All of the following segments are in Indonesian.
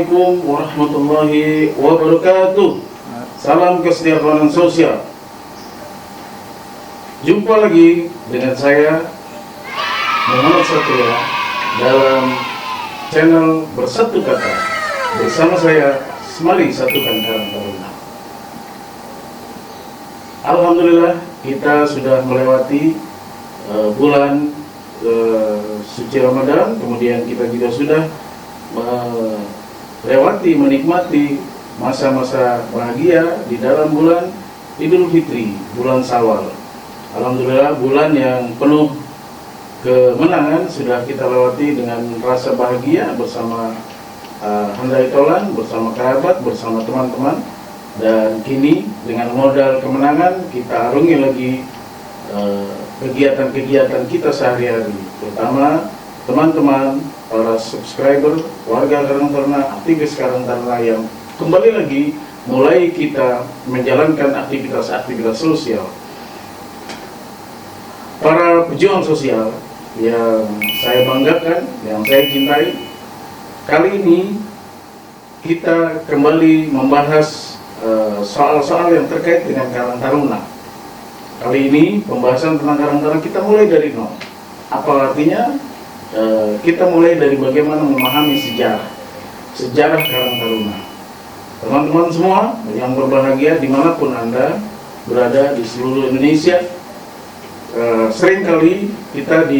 Assalamualaikum warahmatullahi wabarakatuh. Salam kesetiakawanan sosial. Jumpa lagi dengan saya Muhammad Satria dalam channel Bersatu Kata. Bersama saya Semari Satukan Karang Taruna. Alhamdulillah kita sudah melewati bulan suci Ramadan, kemudian kita juga sudah menikmati masa-masa bahagia di dalam bulan Idul Fitri, bulan Syawal. Alhamdulillah bulan yang penuh kemenangan sudah kita lewati dengan rasa bahagia bersama handai tolan, bersama kerabat, bersama teman-teman. Dan kini dengan modal kemenangan kita arungi lagi kegiatan-kegiatan kita sehari-hari, terutama teman-teman, para subscriber, warga Karang Taruna, aktivis Karang Taruna yang kembali lagi mulai kita menjalankan aktivitas-aktivitas sosial. Para pejuang sosial yang saya banggakan, yang saya cintai, kali ini kita kembali membahas soal-soal yang terkait dengan Karang Taruna. Kali ini pembahasan tentang Karang Taruna kita mulai dari nol. Apa artinya? Kita mulai dari bagaimana memahami sejarah Karang Taruna. Teman-teman semua yang berbahagia dimanapun Anda berada di seluruh Indonesia, seringkali kita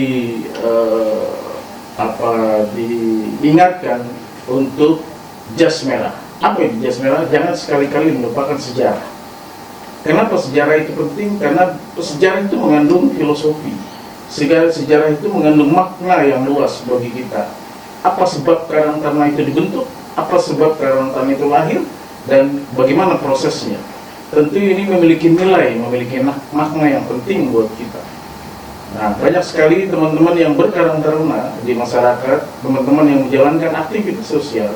diingatkan untuk jas merah. Apa itu jas merah? Jangan sekali-kali melupakan sejarah. Kenapa sejarah itu penting? Karena sejarah itu mengandung filosofi. Sejarah itu mengandung makna yang luas bagi kita. Apa sebab Karang Taruna itu dibentuk? Apa sebab Karang Taruna itu lahir? Dan bagaimana prosesnya? Tentu ini memiliki nilai, memiliki makna yang penting buat kita. Nah, banyak sekali teman-teman yang berkarang taruna di masyarakat, teman-teman yang menjalankan aktivitas sosial,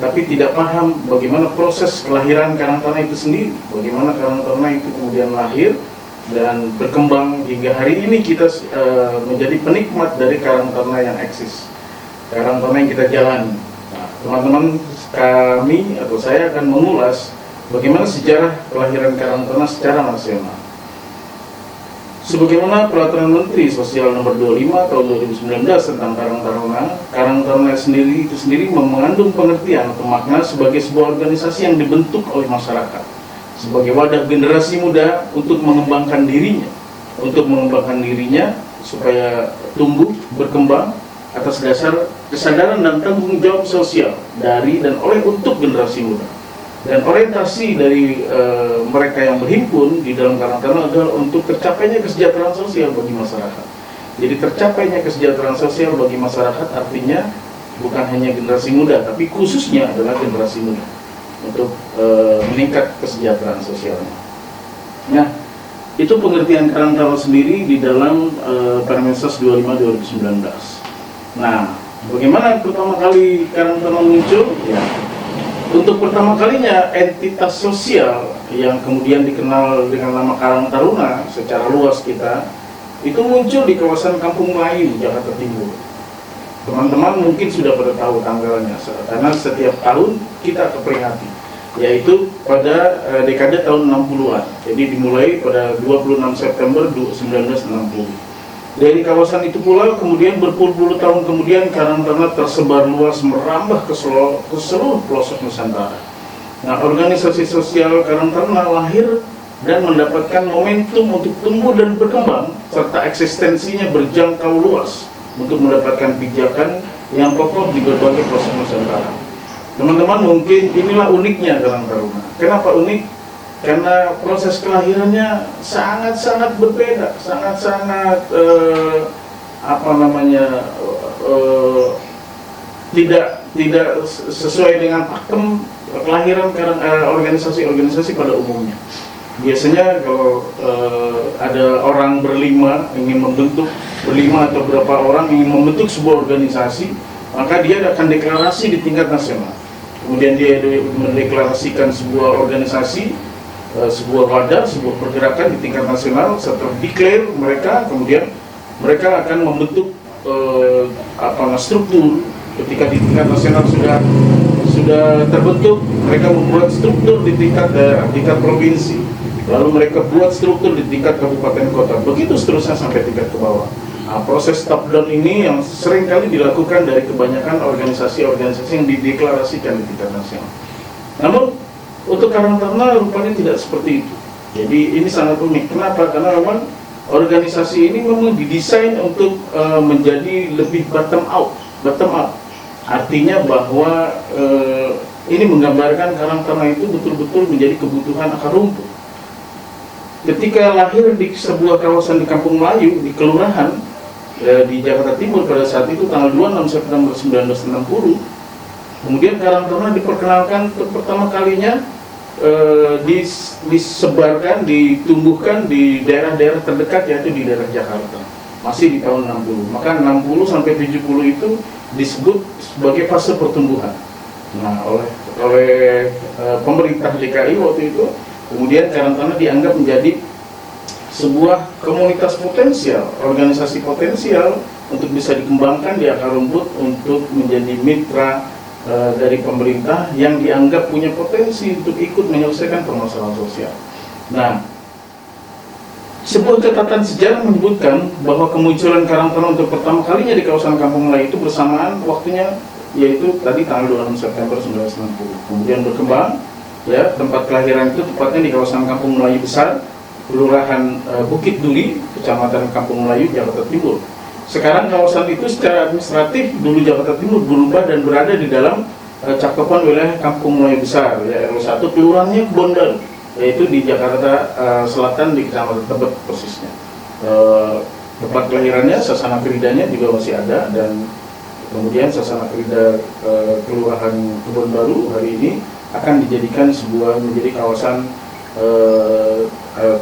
tapi tidak paham bagaimana proses kelahiran Karang Taruna itu sendiri, bagaimana Karang Taruna itu kemudian lahir dan berkembang hingga hari ini kita menjadi penikmat dari Karang Taruna yang eksis, Karang Taruna yang kita jalani. Nah, teman-teman kami atau saya akan mengulas bagaimana sejarah kelahiran Karang Taruna secara nasional. Sebagaimana Peraturan Menteri Sosial Nomor 25 Tahun 2019 tentang Karang Taruna itu sendiri mengandung pengertian atau makna sebagai sebuah organisasi yang dibentuk oleh masyarakat sebagai wadah generasi muda untuk mengembangkan dirinya supaya tumbuh berkembang atas dasar kesadaran dan tanggung jawab sosial dari dan oleh untuk generasi muda. Dan orientasi dari mereka yang berhimpun di dalam Karang Taruna adalah untuk tercapainya kesejahteraan sosial bagi masyarakat. Jadi tercapainya kesejahteraan sosial bagi masyarakat artinya bukan hanya generasi muda, tapi khususnya adalah generasi muda untuk meningkat kesejahteraan sosialnya. Nah, itu pengertian Karang Taruna sendiri di dalam Permensos 25/2019. Nah, bagaimana pertama kali Karang Taruna muncul? Ya, untuk pertama kalinya entitas sosial yang kemudian dikenal dengan nama Karang Taruna secara luas kita itu muncul di kawasan Kampung Melayu, Jakarta Timur. Teman-teman mungkin sudah pada tahu tanggalnya karena setiap tahun kita keperingati, yaitu pada dekade tahun 60-an. Jadi dimulai pada 26 September 1960. Dari kawasan itu pula kemudian berpuluh-puluh tahun kemudian Karang Taruna tersebar luas merambah ke seluruh pelosok Nusantara. Nah, organisasi sosial Karang Taruna lahir dan mendapatkan momentum untuk tumbuh dan berkembang serta eksistensinya berjangkau luas untuk mendapatkan pijakan yang kokoh di berbagai pelosok Nusantara. Teman-teman, mungkin inilah uniknya Karang Taruna. Kenapa unik? Karena proses kelahirannya sangat-sangat berbeda, sangat-sangat tidak sesuai dengan pakem kelahiran organisasi-organisasi pada umumnya. Biasanya kalau ada orang berlima atau berapa orang ingin membentuk sebuah organisasi, maka dia akan deklarasi di tingkat nasional. Kemudian dia mendeklarasikan sebuah organisasi, sebuah wadah, sebuah pergerakan di tingkat nasional. Setelah declare kemudian mereka akan membentuk struktur. Ketika di tingkat nasional sudah terbentuk, mereka membuat struktur di tingkat daerah, tingkat provinsi, lalu mereka buat struktur di tingkat kabupaten kota, begitu seterusnya sampai tingkat ke bawah. Nah, proses top down ini yang sering kali dilakukan dari kebanyakan organisasi-organisasi yang dideklarasikan di tingkat nasional. Namun untuk Karang Taruna rupanya tidak seperti itu. Jadi ini sangat unik. Kenapa? Karena memang organisasi ini memang didesain untuk menjadi lebih bottom up. Artinya bahwa ini menggambarkan Karang Taruna itu betul-betul menjadi kebutuhan akar rumput. Ketika lahir di sebuah kawasan di Kampung Melayu, di kelurahan di Jakarta Timur pada saat itu tanggal 26 September 1960, kemudian Karang Taruna diperkenalkan untuk pertama kalinya disebarkan, ditumbuhkan di daerah-daerah terdekat, yaitu di daerah Jakarta, masih di tahun 60. Maka 60 sampai 70 itu disebut sebagai fase pertumbuhan. Nah, oleh pemerintah DKI waktu itu, kemudian Karang Taruna dianggap menjadi sebuah komunitas potensial, organisasi potensial untuk bisa dikembangkan di akar rumput untuk menjadi mitra dari pemerintah yang dianggap punya potensi untuk ikut menyelesaikan permasalahan sosial. Nah, sebuah catatan sejarah menyebutkan bahwa kemunculan Karang Taruna untuk pertama kalinya di kawasan Kampung Melayu itu bersamaan waktunya, yaitu tadi tanggal 26 September 1960. Kemudian berkembang, ya, tempat kelahiran itu tepatnya di kawasan Kampung Melayu Besar, Kelurahan Bukit Duri, Kecamatan Kampung Melayu, Jakarta Timur. Sekarang kawasan itu secara administratif dulu Jakarta Timur berubah dan berada di dalam cakupan wilayah Kampung Melayu Besar, ya, RW1, kelurahannya Kebondan, yaitu di Jakarta Selatan di Kecamatan Tebet persisnya. Tempat kelahirannya, Sasana Keridanya juga masih ada, dan kemudian Sasana Kerida Kelurahan Kebon Baru hari ini akan dijadikan menjadi kawasan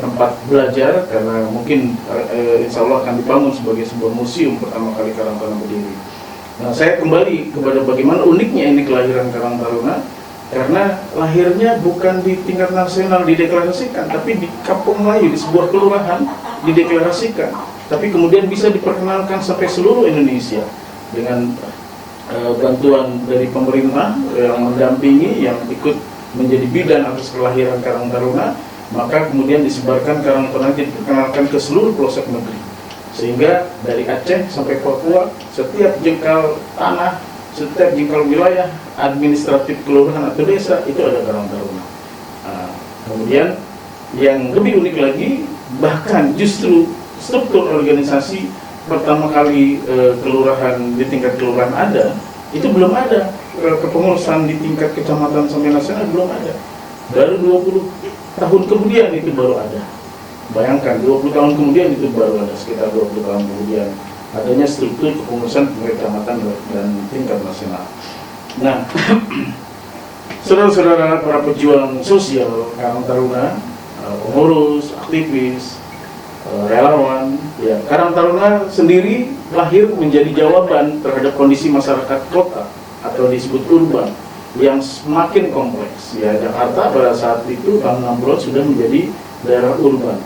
tempat belajar, karena mungkin insya Allah akan dibangun sebagai sebuah museum pertama kali Karang Taruna berdiri. Nah, saya kembali kepada bagaimana uniknya ini kelahiran Karang Taruna, karena lahirnya bukan di tingkat nasional dideklarasikan, tapi di Kampung Melayu, di sebuah kelurahan dideklarasikan, tapi kemudian bisa diperkenalkan sampai seluruh Indonesia dengan bantuan dari pemerintah yang mendampingi, yang ikut menjadi bidan atas kelahiran Karang Taruna. Maka kemudian disebarkan Karang Taruna, diperkenalkan ke seluruh pelosok negeri, sehingga dari Aceh sampai Papua, setiap jengkal tanah, setiap jengkal wilayah administratif kelurahan atau desa itu ada Karang Taruna. Nah, kemudian yang lebih unik lagi, bahkan justru struktur organisasi pertama kali kelurahan di tingkat kelurahan ada, itu belum ada. Kepengurusan di tingkat kecamatan sampai nasional belum ada. Baru 20 tahun kemudian itu baru ada. Bayangkan, 20 tahun kemudian itu baru ada, sekitar 20 tahun kemudian adanya struktur kepengurusan kecamatan dan tingkat nasional. Nah, saudara-saudara para pejuang sosial Karang Taruna, pengurus, aktivis, relawan, ya, Karang Taruna sendiri lahir menjadi jawaban terhadap kondisi masyarakat kota atau disebut urban yang semakin kompleks. Ya, Jakarta pada saat itu tahun 60 sudah menjadi daerah urban,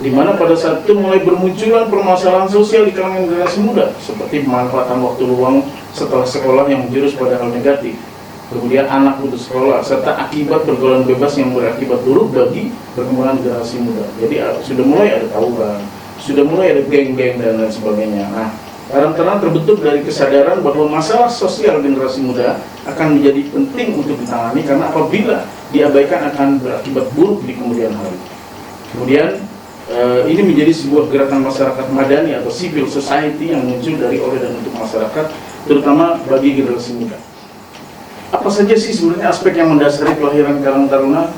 di mana pada saat itu mulai bermunculan permasalahan sosial di kalangan generasi muda, seperti pemanfaatan waktu luang setelah sekolah yang menjurus pada hal negatif, kemudian anak putus sekolah, serta akibat pergaulan bebas yang berakibat buruk bagi perkembangan generasi muda. Jadi sudah mulai ada tawuran, sudah mulai ada geng-geng dan lain sebagainya. Nah, Karang Taruna terbentuk dari kesadaran bahwa masalah sosial generasi muda akan menjadi penting untuk ditangani, karena apabila diabaikan akan berakibat buruk di kemudian hari. Kemudian ini menjadi sebuah gerakan masyarakat madani atau civil society yang muncul dari oleh dan untuk masyarakat, terutama bagi generasi muda. Apa saja sih sebenarnya aspek yang mendasari kelahiran Karang Taruna?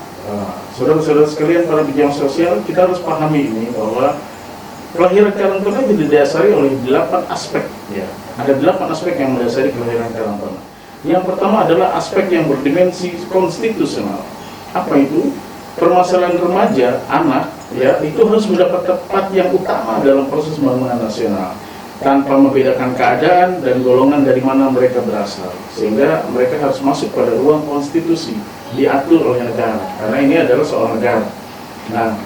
Saudara-saudara sekalian, para pejuang sosial, kita harus pahami ini bahwa kelahiran Karang Taruna didasari oleh 8 aspek. Ya, ada 8 aspek yang mendasari kelahiran Karang Taruna. Yang pertama adalah aspek yang berdimensi konstitusional. Apa itu? Permasalahan remaja, anak, ya, itu harus mendapat tempat yang utama dalam proses pembangunan nasional, tanpa membedakan keadaan dan golongan dari mana mereka berasal, sehingga mereka harus masuk pada ruang konstitusi, diatur oleh negara, karena ini adalah soal negara. Nah,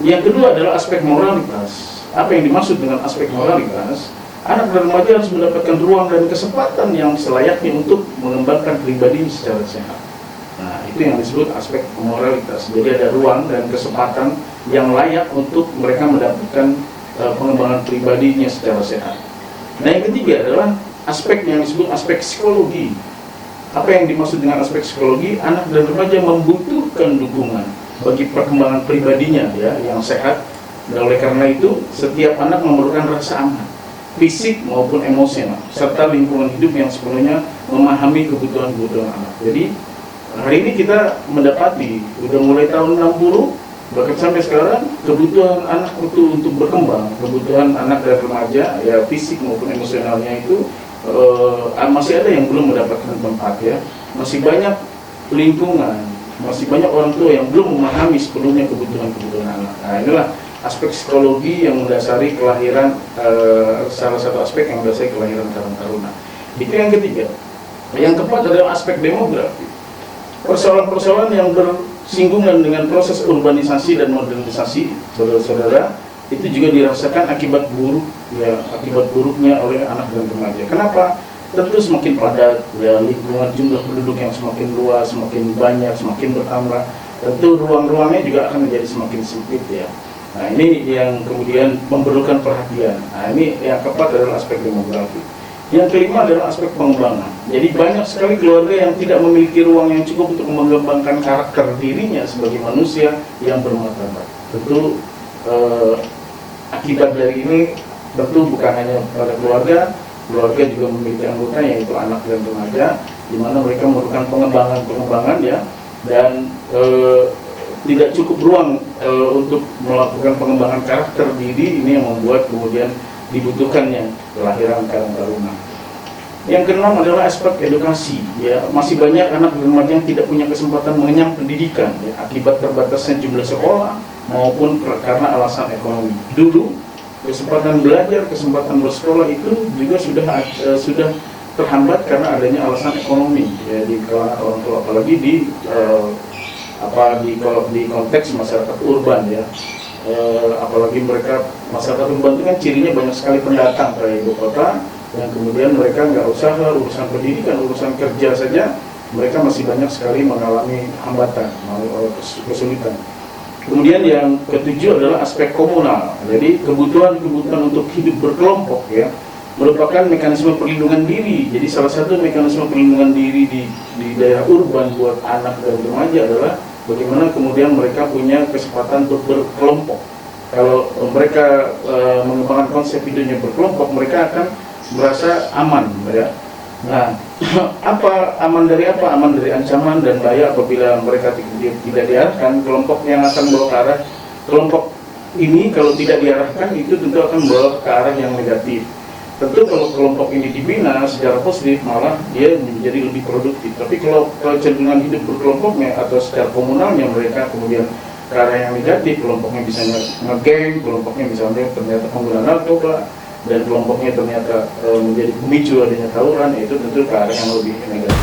yang kedua adalah aspek moralitas. Apa yang dimaksud dengan aspek moralitas? anak dan remaja harus mendapatkan ruang dan kesempatan yang selayaknya untuk mengembangkan pribadinya secara sehat. Nah, itu yang disebut aspek moralitas. Jadi ada ruang dan kesempatan yang layak untuk mereka mendapatkan pengembangan pribadinya secara sehat. Nah, yang ketiga adalah aspek yang disebut aspek psikologi. Apa yang dimaksud dengan aspek psikologi? Anak dan remaja membutuhkan dukungan bagi perkembangan pribadinya ya yang sehat. Dan oleh karena itu, setiap anak memerlukan rasa aman, fisik maupun emosional, serta lingkungan hidup yang sepenuhnya memahami kebutuhan-kebutuhan anak. Jadi hari ini kita mendapati udah mulai tahun 60 bahkan sampai sekarang kebutuhan anak itu untuk berkembang, kebutuhan anak dan remaja ya fisik maupun emosionalnya itu masih ada yang belum mendapatkan tempat ya. Masih banyak lingkungan, masih banyak orang tua yang belum memahami sepenuhnya kebutuhan-kebutuhan anak. Nah, inilah aspek psikologi yang mendasari kelahiran, salah satu aspek yang mendasari kelahiran Karang Taruna. Itu yang ketiga. Yang keempat adalah aspek demografi. Persoalan-persoalan yang bersinggungan dengan proses urbanisasi dan modernisasi, saudara-saudara, itu juga dirasakan akibat buruknya oleh anak dan remaja. Kenapa? Tentu semakin padat, ya, lingkungan jumlah penduduk yang semakin luas, semakin banyak, semakin bertambah. Tentu ruang-ruangnya juga akan menjadi semakin sempit ya. Nah, ini yang kemudian memerlukan perhatian. Nah, ini yang keempat adalah aspek demografi. Yang kelima adalah aspek pengembangan. Jadi banyak sekali keluarga yang tidak memiliki ruang yang cukup untuk mengembangkan karakter dirinya sebagai manusia yang bermartabat. Tentu akibat dari ini tentu bukan hanya pada keluarga juga memiliki anggota yaitu anak dan remaja, di mana mereka memerlukan pengembangan ya, dan tidak cukup ruang untuk melakukan pengembangan karakter diri. Ini yang membuat kemudian dibutuhkannya kelahiran Karang Taruna. Yang keenam adalah aspek edukasi ya, masih banyak anak dan remaja yang tidak punya kesempatan mengenyam pendidikan ya, akibat terbatasnya jumlah sekolah maupun karena alasan ekonomi. Dulu kesempatan belajar, kesempatan bersekolah itu juga sudah terhambat karena adanya alasan ekonomi ya, di kalangan orang tua, apalagi di konteks masyarakat urban ya. Apalagi mereka masyarakat urban itu kan cirinya banyak sekali pendatang ke ibu kota, yang kemudian mereka nggak usaha, urusan pendidikan, urusan kerja saja mereka masih banyak sekali mengalami hambatan, kesulitan. Kemudian yang ketujuh adalah aspek komunal. Jadi kebutuhan untuk hidup berkelompok ya merupakan mekanisme perlindungan diri. Jadi salah satu mekanisme perlindungan diri di daerah urban buat anak dan remaja adalah bagaimana kemudian mereka punya kesempatan untuk berkelompok. Kalau mereka mengembangkan konsep hidupnya berkelompok, mereka akan merasa aman ya. Nah, aman dari apa? Aman dari ancaman dan bahaya apabila mereka tidak diarahkan. Kelompok yang akan membawa ke arah kelompok ini kalau tidak diarahkan itu tentu akan membawa ke arah yang negatif. Tentu kalau kelompok ini dibina secara positif malah dia menjadi lebih produktif. Tapi kalau kecenderungan hidup berkelompoknya atau secara komunalnya mereka kemudian ke arah yang negatif, kelompoknya bisa nge-gang, kelompoknya misalnya ternyata pengguna narkoba, dan kelompoknya ternyata menjadi pemicu adanya tawuran, itu tentu ke arah yang lebih negatif.